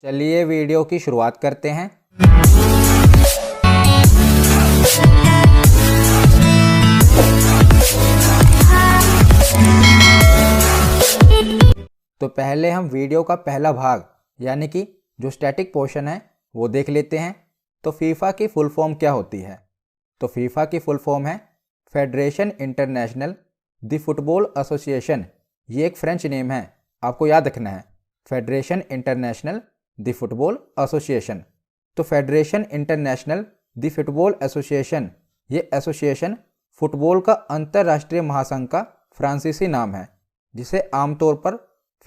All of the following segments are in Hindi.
चलिए वीडियो की शुरुआत करते हैं। तो पहले हम वीडियो का पहला भाग यानी कि जो स्टैटिक पोर्शन है वो देख लेते हैं। तो फीफा की फुल फॉर्म क्या होती है? तो फीफा की फुल फॉर्म है federation international the football association. ये एक फ्रेंच नेम है, आपको याद रखना है, federation international the football association. तो federation international the football association, ये एसोसिएशन फुटबॉल का अंतर्राष्ट्रीय महासंघ का फ्रांसीसी नाम है, जिसे आमतौर पर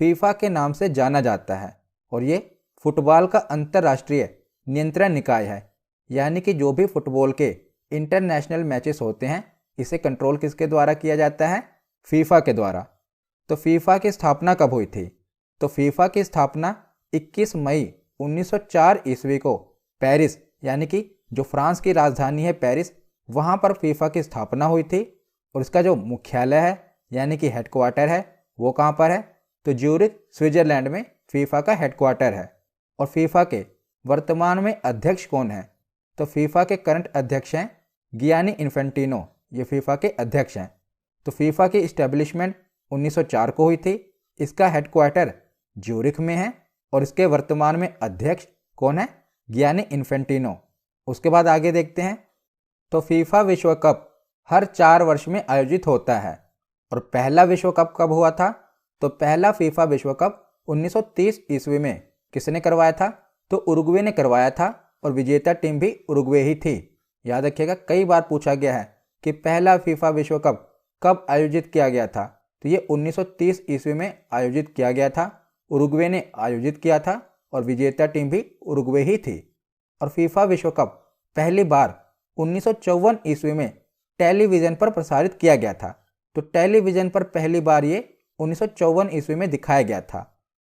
फीफा के नाम से जाना जाता है। और ये फुटबॉल का अंतर्राष्ट्रीय नियंत्रण निकाय है, यानी कि जो भी फुटबॉल के इंटरनेशनल मैचेस होते हैं इसे कंट्रोल किसके द्वारा किया जाता है? फीफा के द्वारा। तो फीफा की स्थापना कब हुई थी? तो फीफा की स्थापना 21 मई 1904 ईस्वी को पेरिस, यानी कि जो फ्रांस की राजधानी है पेरिस, वहाँ पर फीफा की स्थापना हुई थी। और इसका जो मुख्यालय है यानी कि हेडक्वार्टर है वो कहाँ पर है? तो ज्यूरिख स्विट्जरलैंड में फीफा का हेडक्वार्टर है। और फीफा के वर्तमान में अध्यक्ष कौन है? तो फीफा के करंट अध्यक्ष हैं गियानी इन्फेंटिनो, ये फीफा के अध्यक्ष हैं। तो फीफा की इस्टेब्लिशमेंट 1904 को हुई थी। इसका हेडक्वार्टर ज्यूरिख में है और इसके वर्तमान में अध्यक्ष कौन है? Gianni Infantino. उसके बाद आगे देखते हैं। तो फीफा विश्व कप हर 4 वर्ष में आयोजित होता है। और पहला विश्व कप कब हुआ था? तो पहला फीफा विश्व कप 1930 ईस्वी में किसने करवाया था? तो उरुग्वे ने करवाया था और विजेता टीम भी उरुग्वे ही थी। याद रखिएगा, कई बार पूछा गया है कि पहला फीफा विश्व कप कब आयोजित किया गया था। तो ये 1930 ईस्वी में आयोजित किया गया था, उरुग्वे ने आयोजित किया था और विजेता टीम भी उरुग्वे ही थी। और फीफा विश्व कप पहली बार 1954 ईस्वी में टेलीविज़न पर प्रसारित किया गया था। तो टेलीविज़न पर पहली बार ये 1954 ईस्वी में दिखाया गया था।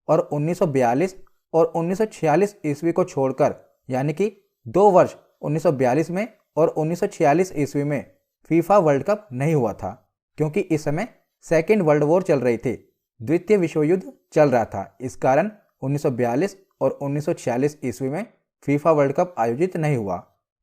और 1942 और 1946 ईस्वी को छोड़कर, यानी कि 2 वर्ष 1942 में और 1946 ईस्वी में फीफा वर्ल्ड कप नहीं हुआ था, क्योंकि इस समय सेकेंड वर्ल्ड वॉर चल रही थी, द्वितीय विश्व युद्ध चल रहा था। इस कारण 1942 और 1946 ईस्वी में फीफा वर्ल्ड कप आयोजित नहीं हुआ।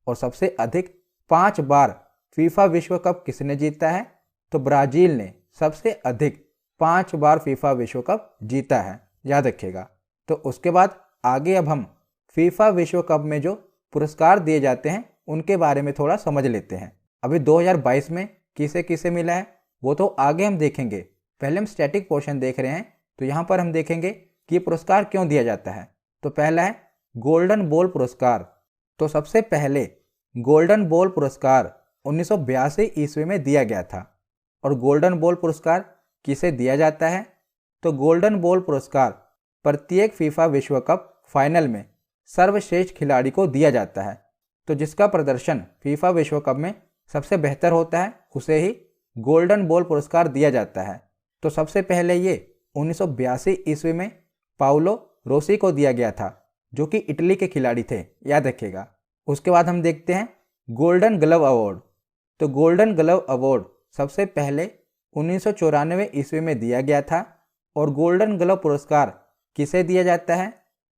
और सबसे अधिक 5 बार फीफा विश्व कप किसने जीता है? तो ब्राज़ील ने सबसे अधिक 5 बार फीफा विश्व कप जीता है, याद रखिएगा। तो उसके बाद आगे अब हम फीफा विश्व कप में जो पुरस्कार दिए जाते हैं उनके बारे में थोड़ा समझ लेते हैं। अभी 2022 में किसे किसे मिला है वो तो आगे हम देखेंगे, पहले हम स्टैटिक पोर्शन देख रहे हैं। तो यहाँ पर हम देखेंगे कि ये पुरस्कार क्यों दिया जाता है। तो पहला है गोल्डन बॉल पुरस्कार। तो सबसे पहले गोल्डन बॉल पुरस्कार 1982 ईस्वी में दिया गया था। और गोल्डन बॉल पुरस्कार किसे दिया जाता है? तो गोल्डन बॉल पुरस्कार प्रत्येक फीफा विश्व कप फाइनल में सर्वश्रेष्ठ खिलाड़ी को दिया जाता है। तो जिसका प्रदर्शन फीफा विश्व कप में सबसे बेहतर होता है उसे ही गोल्डन बॉल पुरस्कार दिया जाता है। तो सबसे पहले ये 1982 ईस्वी में पाउलो रोसी को दिया गया था, जो कि इटली के खिलाड़ी थे, याद रखिएगा। उसके बाद हम देखते हैं गोल्डन ग्लव अवार्ड। तो गोल्डन ग्लव अवार्ड सबसे पहले 1994 ईस्वी में दिया गया था। और गोल्डन ग्लव पुरस्कार किसे दिया जाता है?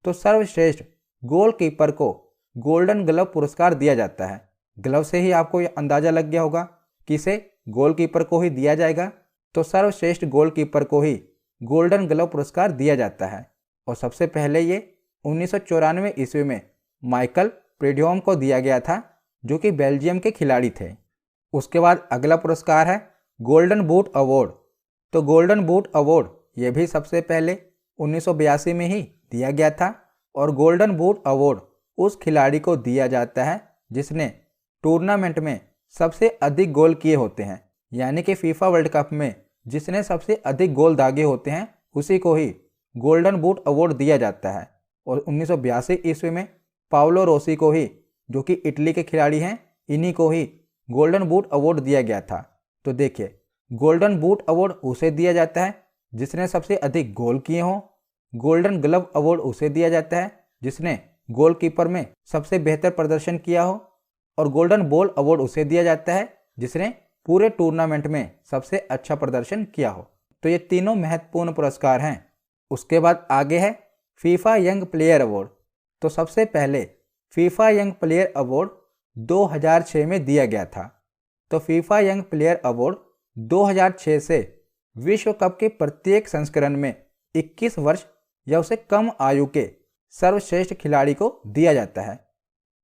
तो सर्वश्रेष्ठ गोलकीपर को गोल्डन ग्लव पुरस्कार दिया जाता है। ग्लव से ही आपको ये अंदाज़ा लग गया होगा कि इसे गोलकीपर को ही दिया जाएगा। तो सर्वश्रेष्ठ गोलकीपर को ही गोल्डन ग्लव पुरस्कार दिया जाता है। और सबसे पहले ये 1994 ईस्वी में माइकल प्रीडियोम को दिया गया था, जो कि बेल्जियम के खिलाड़ी थे। उसके बाद अगला पुरस्कार है गोल्डन बूट अवार्ड। तो गोल्डन बूट अवार्ड ये भी सबसे पहले 1982 में ही दिया गया था। और गोल्डन बूट अवार्ड उस खिलाड़ी को दिया जाता है जिसने टूर्नामेंट में सबसे अधिक गोल किए होते हैं, यानी कि फीफा वर्ल्ड कप में जिसने सबसे अधिक गोल दागे होते हैं उसी को ही गोल्डन बूट अवार्ड दिया जाता है। और 1982 ईस्वी में पाउलो रोसी को ही, जो कि इटली के खिलाड़ी हैं, इन्हीं को ही गोल्डन बूट अवार्ड दिया गया था। तो देखिए, गोल्डन बूट अवार्ड उसे दिया जाता है जिसने सबसे अधिक गोल किए हों। गोल्डन ग्लव अवार्ड उसे दिया जाता है जिसने गोलकीपर में सबसे बेहतर प्रदर्शन किया हो। और गोल्डन बॉल अवार्ड उसे दिया जाता है जिसने पूरे टूर्नामेंट में सबसे अच्छा प्रदर्शन किया हो। तो ये तीनों महत्वपूर्ण पुरस्कार हैं। उसके बाद आगे है फीफा यंग प्लेयर अवार्ड। तो सबसे पहले फीफा यंग प्लेयर अवार्ड 2006 में दिया गया था। तो फीफा यंग प्लेयर अवार्ड 2006 से विश्व कप के प्रत्येक संस्करण में 21 वर्ष या उससे कम आयु के सर्वश्रेष्ठ खिलाड़ी को दिया जाता है।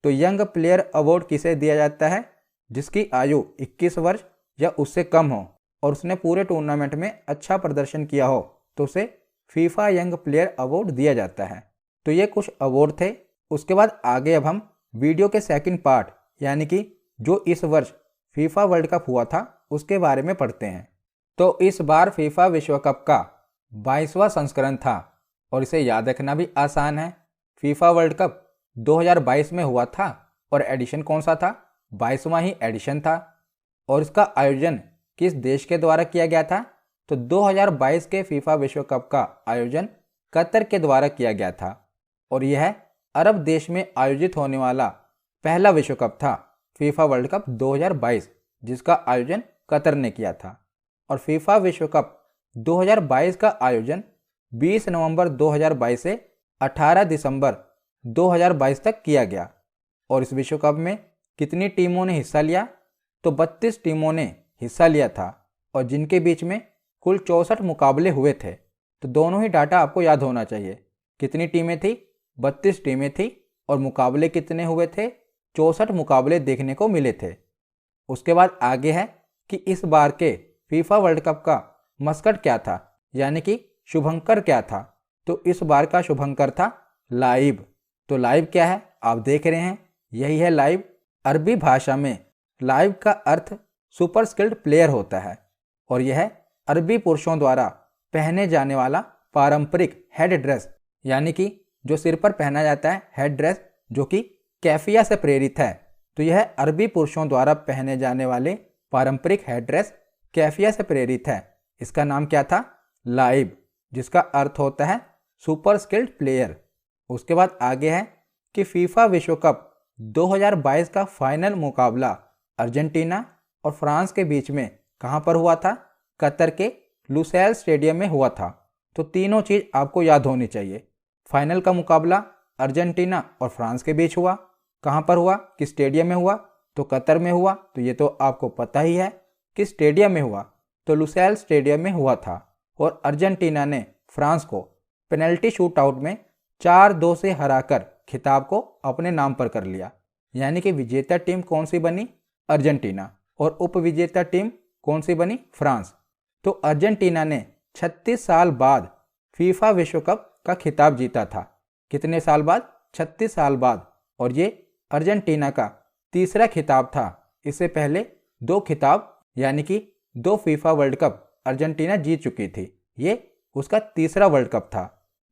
तो यंग प्लेयर अवार्ड किसे दिया जाता है? जिसकी आयु 21 वर्ष या उससे कम हो और उसने पूरे टूर्नामेंट में अच्छा प्रदर्शन किया हो तो उसे फीफा यंग प्लेयर अवार्ड दिया जाता है। तो ये कुछ अवार्ड थे। उसके बाद आगे अब हम वीडियो के सेकंड पार्ट यानी कि जो इस वर्ष फीफा वर्ल्ड कप हुआ था उसके बारे में पढ़ते हैं। तो इस बार फीफा विश्व कप का 22वां संस्करण था और इसे याद रखना भी आसान है। फीफा वर्ल्ड कप 2022 में हुआ था और एडिशन कौन सा था? 22वां ही एडिशन था। और इसका आयोजन किस देश के द्वारा किया गया था? तो 2022 के फीफा विश्व कप का आयोजन कतर के द्वारा किया गया था और यह अरब देश में आयोजित होने वाला पहला विश्व कप था फीफा वर्ल्ड कप 2022 जिसका आयोजन कतर ने किया था। और फीफा विश्व कप 2022 का आयोजन 20 नवंबर 2022 से 18 दिसंबर 2022 तक किया गया। और इस विश्व कप में कितनी टीमों ने हिस्सा लिया? तो 32 टीमों ने हिस्सा लिया था और जिनके बीच में कुल 64 मुकाबले हुए थे। तो दोनों ही डाटा आपको याद होना चाहिए। कितनी टीमें थी? 32 टीमें थी और मुकाबले कितने हुए थे? 64 मुकाबले देखने को मिले थे। उसके बाद आगे है कि इस बार के फीफा वर्ल्ड कप का मस्कट क्या था यानी कि शुभंकर क्या था? तो इस बार का शुभंकर था लाइव। तो लाइव क्या है? आप देख रहे हैं, यही है लाइव। अरबी भाषा में लाइव का अर्थ सुपर स्किल्ड प्लेयर होता है और यह अरबी पुरुषों द्वारा पहने जाने वाला पारंपरिक हेड ड्रेस यानी कि जो सिर पर पहना जाता है हेड ड्रेस जो कि कैफिया से प्रेरित है। तो यह अरबी पुरुषों द्वारा पहने जाने वाले पारंपरिक हेड ड्रेस कैफिया से प्रेरित है। इसका नाम क्या था? लाइव, जिसका अर्थ होता है सुपर स्किल्ड प्लेयर। उसके बाद आगे है कि फीफा विश्व कप 2022 का फाइनल मुकाबला अर्जेंटीना और फ्रांस के बीच में कहां पर हुआ था? कतर के लुसैल स्टेडियम में हुआ था। तो तीनों चीज़ आपको याद होनी चाहिए। फाइनल का मुकाबला अर्जेंटीना और फ्रांस के बीच हुआ। कहां पर हुआ? किस स्टेडियम में हुआ? तो कतर में हुआ। तो ये तो आपको पता ही है। किस स्टेडियम में हुआ? तो लुसैल स्टेडियम में हुआ था। और अर्जेंटीना ने फ्रांस को पेनल्टी शूट आउट में 4-2 से हराकर खिताब को अपने नाम पर कर लिया। यानी कि विजेता टीम कौन सी बनी? अर्जेंटीना। और उपविजेता टीम कौन सी बनी? फ्रांस। तो अर्जेंटीना ने 36 साल बाद फीफा विश्व कप का खिताब जीता था। कितने साल बाद? 36 साल बाद। और ये अर्जेंटीना का तीसरा खिताब था। इससे पहले 2 खिताब यानी कि 2 फीफा वर्ल्ड कप अर्जेंटीना जीत चुकी थी। ये उसका तीसरा वर्ल्ड कप था।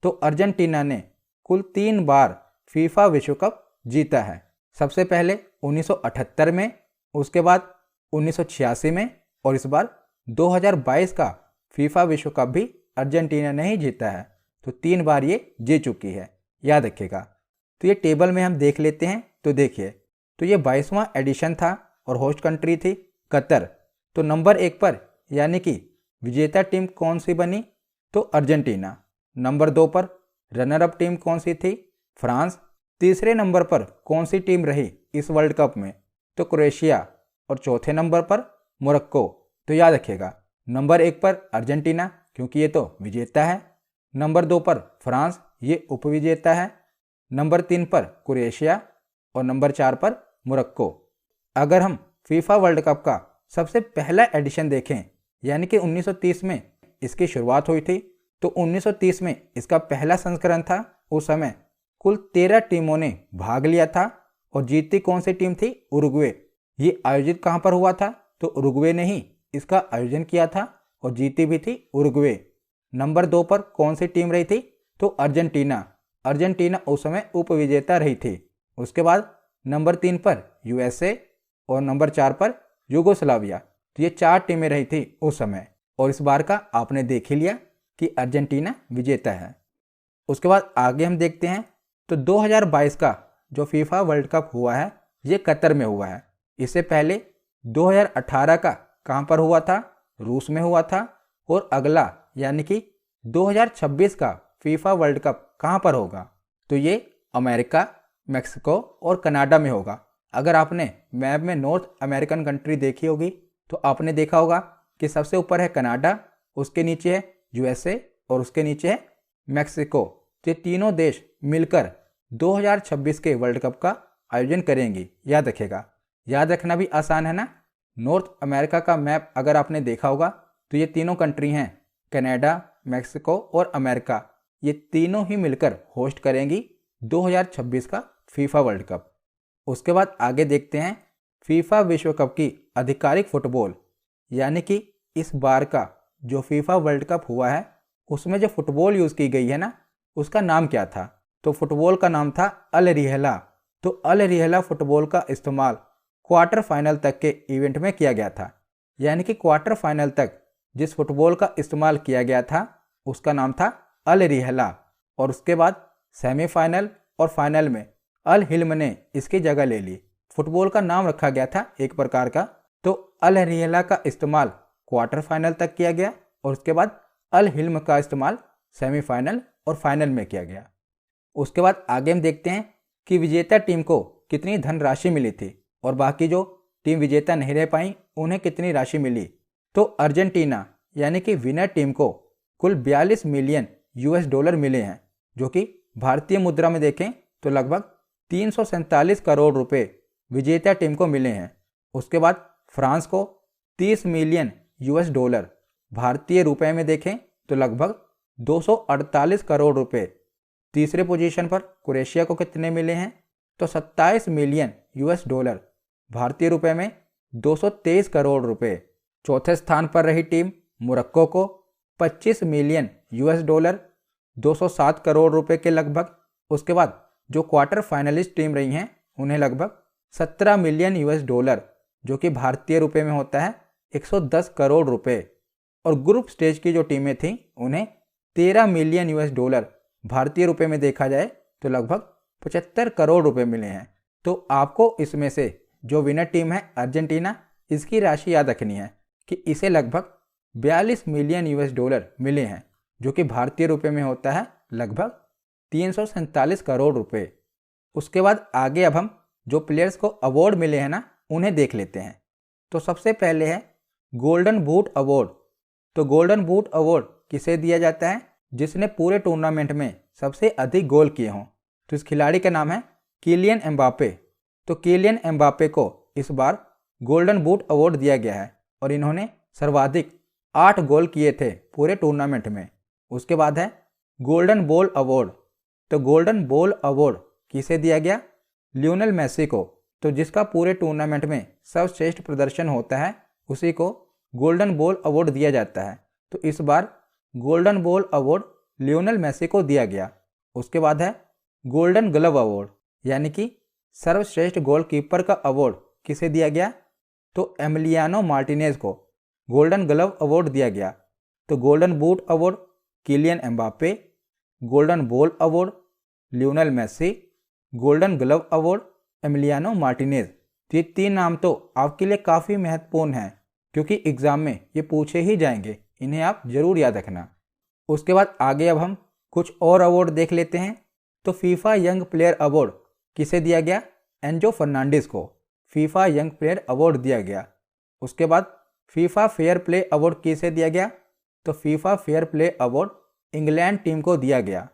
तो अर्जेंटीना ने कुल 3 बार फीफा विश्व कप जीता है। सबसे पहले 1978 में, उसके बाद 1986 में और इस बार 2022 का फीफा विश्व कप भी अर्जेंटीना ने ही जीता है। तो 3 बार ये जीत चुकी है, याद रखिएगा। तो ये टेबल में हम देख लेते हैं। तो देखिए, तो ये 22वां एडिशन था और होस्ट कंट्री थी कतर। तो नंबर 1 पर यानी कि विजेता टीम कौन सी बनी? तो अर्जेंटीना। नंबर 2 पर रनर अप टीम कौन सी थी? फ्रांस। तीसरे नंबर पर कौन सी टीम रही इस वर्ल्ड कप में? तो क्रोएशिया। और चौथे नंबर पर मोरक्को। तो याद रखिएगा, नंबर 1 पर अर्जेंटीना क्योंकि ये तो विजेता है। नंबर 2 पर फ्रांस, ये उपविजेता है। नंबर 3 पर क्रोएशिया और नंबर 4 पर मोरक्को। अगर हम फीफा वर्ल्ड कप का सबसे पहला एडिशन देखें यानी कि 1930 में इसकी शुरुआत हुई थी। तो 1930 में इसका पहला संस्करण था। उस समय कुल 13 टीमों ने भाग लिया था और जीती कौन सी टीम थी? उरुग्वे। ये आयोजित कहां पर हुआ था? तो उरुग्वे ने ही इसका आयोजन किया था और जीती भी थी उरुग्वे। नंबर 2 पर कौन सी टीम रही थी? तो अर्जेंटीना। अर्जेंटीना उस समय उपविजेता रही थी। उसके बाद नंबर 3 पर यूएसए और नंबर 4 पर युगोस्लाविया। तो ये 4 टीमें रही थी उस समय। और इस बार का आपने देख ही लिया कि अर्जेंटीना विजेता है। उसके बाद आगे हम देखते हैं। तो 2022 का जो फीफा वर्ल्ड कप हुआ है ये कतर में हुआ है। इससे पहले 2018 का कहां पर हुआ था? रूस में हुआ था। और अगला यानी कि 2026 का फीफा वर्ल्ड कप कहाँ पर होगा? तो ये अमेरिका, मेक्सिको और कनाडा में होगा। अगर आपने मैप में नॉर्थ अमेरिकन कंट्री देखी होगी तो आपने देखा होगा कि सबसे ऊपर है कनाडा, उसके नीचे है यूएसए और उसके नीचे है मेक्सिको। तो ये तीनों देश मिलकर 2026 के वर्ल्ड कप का आयोजन करेंगी। याद रखेगा, याद रखना भी आसान है ना। नॉर्थ अमेरिका का मैप अगर आपने देखा होगा तो ये तीनों कंट्री हैं, कनाडा, मेक्सिको और अमेरिका। ये तीनों ही मिलकर होस्ट करेंगी 2026 का फीफा वर्ल्ड कप। उसके बाद आगे देखते हैं फीफा विश्व कप की आधिकारिक फुटबॉल, यानी कि इस बार का जो फीफा वर्ल्ड कप हुआ है उसमें जो फुटबॉल यूज़ की गई है ना, उसका नाम क्या था? तो फुटबॉल का नाम था अल रिहला। तो अल रिहला फुटबॉल का इस्तेमाल क्वार्टर फाइनल तक के इवेंट में किया गया था, यानी कि क्वार्टर फाइनल तक जिस फुटबॉल का इस्तेमाल किया गया था उसका नाम था अल रिहला। और उसके बाद सेमीफाइनल और फाइनल में अल हिल्म ने इसकी जगह ले ली। फुटबॉल का नाम रखा गया था एक प्रकार का। तो अल रिहला का इस्तेमाल क्वार्टर फाइनल तक किया गया और उसके बाद अल हिल्म का इस्तेमाल सेमीफाइनल और फाइनल में किया गया। उसके बाद आगे हम देखते हैं कि विजेता टीम को कितनी धनराशि मिली थी और बाकी जो टीम विजेता नहीं रह पाई उन्हें कितनी राशि मिली। तो अर्जेंटीना यानी कि विनर टीम को कुल 42 मिलियन यूएस डॉलर मिले हैं, जो कि भारतीय मुद्रा में देखें तो लगभग 347 करोड़ रुपए विजेता टीम को मिले हैं। उसके बाद फ्रांस को 30 मिलियन यूएस डॉलर, भारतीय रुपए में देखें तो लगभग 248 करोड़ रुपए। तीसरे पोजीशन पर क्रोएशिया को कितने मिले हैं? तो 27 मिलियन यूएस डॉलर, भारतीय रुपए में 223 करोड़ रुपए। चौथे स्थान पर रही टीम मोरक्को को 25 मिलियन यूएस डॉलर, 207 करोड़ रुपए के लगभग। उसके बाद जो क्वार्टर फाइनलिस्ट टीम रही हैं उन्हें लगभग 17 मिलियन यूएस डॉलर, जो कि भारतीय रुपए में होता है 110 करोड़ रुपए। और ग्रुप स्टेज की जो टीमें थीं उन्हें 13 मिलियन यूएस डॉलर, भारतीय रुपए में देखा जाए तो लगभग 75 करोड़ रुपए मिले हैं। तो आपको इसमें से जो विनर टीम है अर्जेंटीना, इसकी राशि याद रखनी है कि इसे लगभग 42 मिलियन यूएस डॉलर मिले हैं, जो कि भारतीय रुपए में होता है लगभग 347 करोड़ रुपए। उसके बाद आगे अब हम जो प्लेयर्स को अवार्ड मिले हैं ना उन्हें देख लेते हैं। तो सबसे पहले है गोल्डन बूट अवार्ड। तो गोल्डन बूट अवार्ड किसे दिया जाता है? जिसने पूरे टूर्नामेंट में सबसे अधिक गोल किए हों। तो इस खिलाड़ी का नाम है किलियन एम्बापे। तो किलियन एम्बापे को इस बार गोल्डन बूट अवार्ड दिया गया है और इन्होंने सर्वाधिक 8 गोल किए थे पूरे टूर्नामेंट में। उसके बाद है गोल्डन बॉल अवार्ड। तो गोल्डन बॉल अवार्ड किसे दिया गया? लियोनेल मेसी को। तो जिसका पूरे टूर्नामेंट में सर्वश्रेष्ठ प्रदर्शन होता है उसी को गोल्डन बॉल अवार्ड दिया जाता है। तो इस बार golden ball award Lionel Messi को दिया गया। उसके बाद है गोल्डन ग्लव अवार्ड, यानी कि सर्वश्रेष्ठ गोलकीपर का अवार्ड किसे दिया गया? तो एमिलियानो मार्टिनेज को गोल्डन ग्लव अवार्ड दिया गया। तो golden boot award Kylian Mbappe, golden ball award Lionel Messi, golden glove award Emiliano Martinez. तो ये 3 नाम तो आपके लिए काफ़ी महत्वपूर्ण हैं क्योंकि एग्ज़ाम में ये पूछे ही जाएंगे, इन्हें आप ज़रूर याद रखना। उसके बाद आगे अब हम कुछ और अवार्ड देख लेते हैं। तो फीफा यंग प्लेयर अवार्ड किसे दिया गया? एंजो फर्नांडिस को फीफा यंग प्लेयर अवार्ड दिया गया। उसके बाद फीफा फेयर प्ले अवार्ड किसे दिया गया? तो FIFA fair play award England team को दिया गया।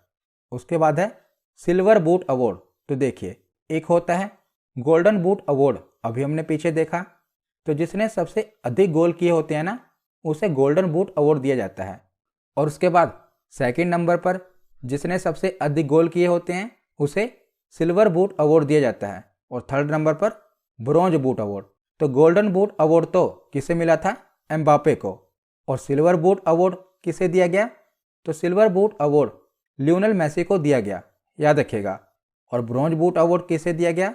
उसके बाद है सिल्वर बूट अवार्ड। तो देखिए, एक होता है गोल्डन बूट अवार्ड, अभी हमने पीछे देखा। तो जिसने सबसे अधिक गोल किए होते हैं ना उसे गोल्डन बूट अवार्ड दिया जाता है। और उसके बाद सेकंड नंबर पर जिसने सबसे अधिक गोल किए होते हैं उसे सिल्वर बूट अवार्ड दिया जाता है। और थर्ड नंबर पर ब्रॉन्ज बूट अवार्ड। तो गोल्डन बूट अवार्ड तो किसे मिला था? एम्बापे को। और सिल्वर बूट अवार्ड किसे दिया गया? तो silver boot award Lionel Messi को दिया गया, याद रखिएगा। और ब्रॉन्ज बूट अवार्ड किसे दिया गया?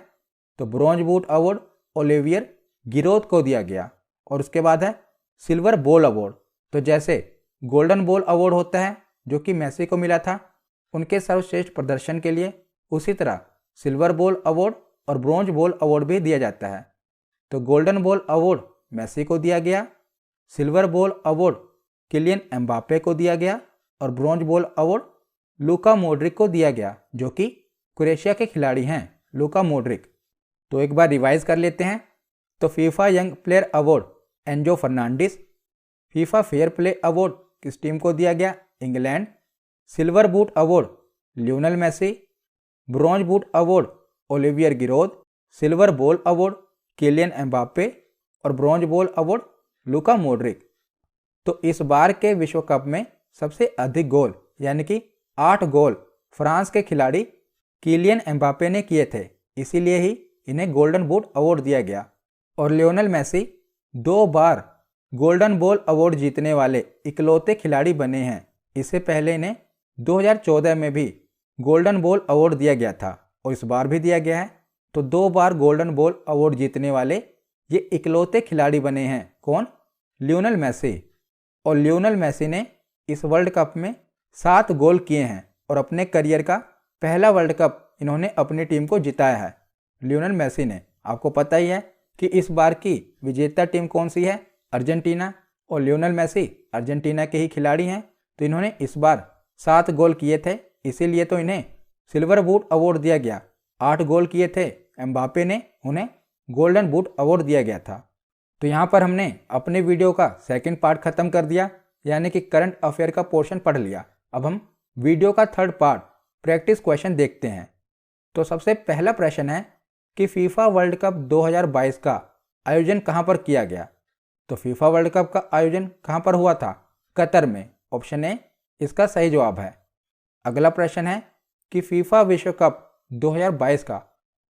तो ब्रॉन्ज बूट अवार्ड ओलिवियर गिरोद को दिया गया। और उसके बाद है सिल्वर बॉल अवार्ड। तो जैसे गोल्डन बॉल अवार्ड होता है जो कि मेसी को मिला था उनके सर्वश्रेष्ठ प्रदर्शन के लिए, उसी तरह सिल्वर बॉल अवार्ड और ब्रॉन्ज बॉल अवार्ड भी दिया जाता है। तो गोल्डन बॉल अवार्ड मेसी को दिया गया, silver ball award Kylian Mbappe को दिया गया और bronze ball award Luka Modric को दिया गया, जो कि क्रोएशिया के खिलाड़ी हैं, लूका मोड्रिक। तो एक बार रिवाइज कर लेते हैं। तो FIFA young player award Enzo Fernandez. FIFA fair play award किस टीम को दिया गया? England. Silver boot award Lionel Messi. Bronze boot award Olivier Giroud. Silver ball award Kylian Mbappe और bronze ball award Luka Modric. तो इस बार के विश्व कप में सबसे अधिक गोल यानी कि 8 गोल फ्रांस के खिलाड़ी किलियन एम्बाप्पे ने किए थे, इसीलिए ही इन्हें गोल्डन बूट अवार्ड दिया गया। और लियोनेल मेसी 2 बार गोल्डन बॉल अवार्ड जीतने वाले इकलौते खिलाड़ी बने हैं। इससे पहले इन्हें 2014 में भी गोल्डन बॉल अवार्ड दिया गया था और इस बार भी दिया गया है। तो 2 बार गोल्डन बॉल अवार्ड जीतने वाले ये इकलौते खिलाड़ी बने हैं। कौन? Lionel Messi. और लियोनेल मेसी ने इस वर्ल्ड कप में 7 गोल किए हैं और अपने करियर का पहला वर्ल्ड कप इन्होंने अपनी टीम को जिताया है, लियोनेल मेसी ने। आपको पता ही है कि इस बार की विजेता टीम कौन सी है? अर्जेंटीना। और लियोनेल मेसी अर्जेंटीना के ही खिलाड़ी हैं, तो इन्होंने इस बार 7 गोल किए थे, इसीलिए तो इन्हें सिल्वर बूट अवार्ड दिया गया। 8 गोल किए थे एम्बाप्पे ने, उन्हें गोल्डन बूट अवार्ड दिया गया था। तो यहाँ पर हमने अपने वीडियो का सेकंड पार्ट खत्म कर दिया, यानी कि करंट अफेयर का पोर्शन पढ़ लिया। अब हम वीडियो का थर्ड पार्ट प्रैक्टिस क्वेश्चन देखते हैं। तो सबसे पहला प्रश्न है कि फीफा वर्ल्ड कप 2022 का आयोजन कहाँ पर किया गया? तो फीफा वर्ल्ड कप का आयोजन कहाँ पर हुआ था? कतर में। ऑप्शन ए इसका सही जवाब है। अगला प्रश्न है कि फीफा विश्व कप 2022 का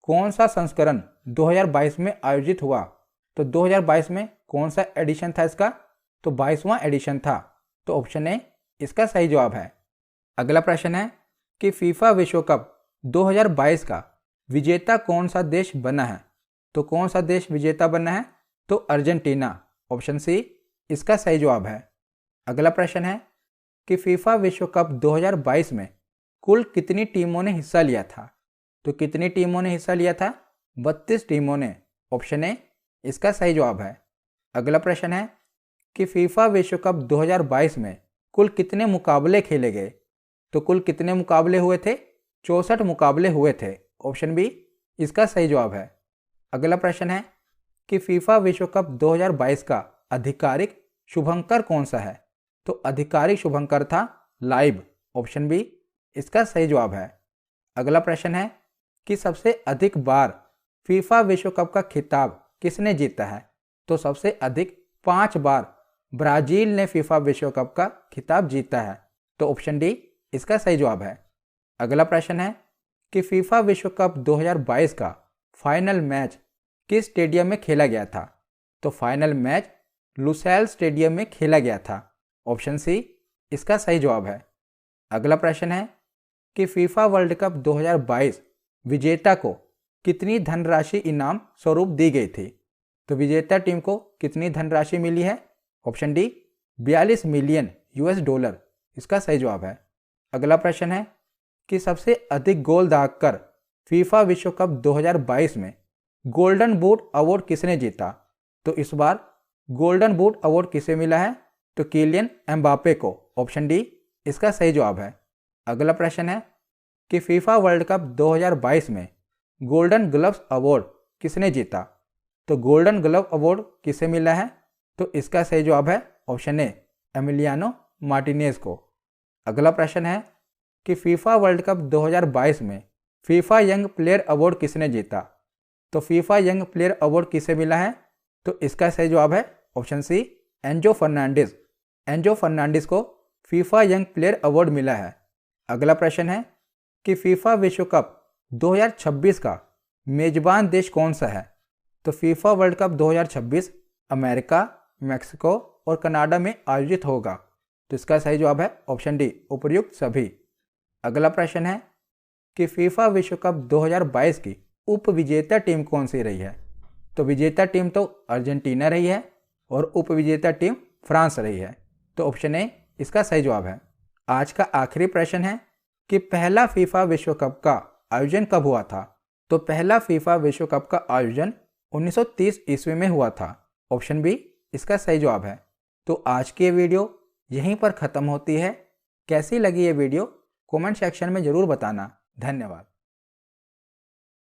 कौन सा संस्करण 2022 में आयोजित हुआ? तो 2022 में कौन सा एडिशन था इसका? तो 22वां एडिशन था। तो ऑप्शन ए इसका सही जवाब है। अगला प्रश्न है कि फीफा विश्व कप 2022 का विजेता कौन सा देश बना है? तो कौन सा देश विजेता बना है? तो अर्जेंटीना। ऑप्शन सी इसका सही जवाब है। अगला प्रश्न है कि फीफा विश्व कप 2022 में कुल कितनी टीमों ने हिस्सा लिया था? तो कितनी टीमों ने हिस्सा लिया था? 32 टीमों ने। ऑप्शन ए इसका सही जवाब है। अगला प्रश्न है कि फीफा विश्व कप 2022 में कुल कितने मुकाबले खेले गए? तो कुल कितने मुकाबले हुए थे? 64 मुकाबले हुए थे। ऑप्शन बी इसका सही जवाब है। अगला प्रश्न है कि फीफा विश्व कप 2022 का आधिकारिक शुभंकर कौन सा है? तो आधिकारिक शुभंकर था लाइव। ऑप्शन बी इसका सही जवाब है। अगला प्रश्न है कि सबसे अधिक बार फीफा विश्व कप का खिताब किसने जीता है? तो सबसे अधिक 5 बार ब्राजील ने फीफा विश्व कप का खिताब जीता है। तो ऑप्शन डी इसका सही जवाब है। अगला प्रश्न है कि फीफा विश्व कप 2022 का फाइनल मैच किस स्टेडियम में खेला गया था? तो फाइनल मैच लुसैल स्टेडियम में खेला गया था। ऑप्शन सी इसका सही जवाब है। अगला प्रश्न है कि फीफा वर्ल्ड कप 2022 विजेता को कितनी धनराशि इनाम स्वरूप दी गई थी? तो विजेता टीम को कितनी धनराशि मिली है? Option D 42 million $। इसका सही जवाब है। अगला प्रश्न है कि सबसे अधिक गोल दागकर फीफा विश्व कप 2022 में गोल्डन बूट अवार्ड किसने जीता? तो इस बार गोल्डन बूट अवार्ड किसे मिला है? तो किलियन एम्बाप्पे को। ऑप्शन डी इसका सही जवाब है। अगला प्रश्न है कि फीफा वर्ल्ड कप 2022 में गोल्डन ग्लव्स अवार्ड किसने जीता? तो गोल्डन ग्लव अवार्ड किसे मिला है? तो इसका सही जवाब है ऑप्शन ए एमिलियानो मार्टिनेज को। अगला प्रश्न है कि फीफा वर्ल्ड कप 2022 में फीफा यंग प्लेयर अवार्ड किसने जीता? तो फीफा यंग प्लेयर अवार्ड किसे मिला है? तो इसका सही जवाब है option C Enzo Fernandez. Enzo Fernandez को फीफा यंग प्लेयर अवार्ड मिला है। अगला प्रश्न है कि फीफा विश्व कप 2026 का मेजबान देश कौन सा है? तो FIFA world cup 2026 America, Mexico और कनाडा में आयोजित होगा। तो इसका सही जवाब है ऑप्शन डी उपर्युक्त सभी। अगला प्रश्न है कि फीफा विश्व कप 2022 की उप विजेता टीम कौन सी रही है? तो विजेता टीम तो अर्जेंटीना रही है और उप विजेता टीम फ्रांस रही है। तो ऑप्शन ए इसका सही जवाब है। आज का आखिरी प्रश्न है कि पहला फीफा विश्व कप का आयोजन कब हुआ था? तो पहला फीफा विश्व कप का आयोजन 1930 ईस्वी में हुआ था। ऑप्शन बी इसका सही जवाब है। तो आज की ये वीडियो यहीं पर ख़त्म होती है। कैसी लगी ये वीडियो कमेंट सेक्शन में ज़रूर बताना। धन्यवाद।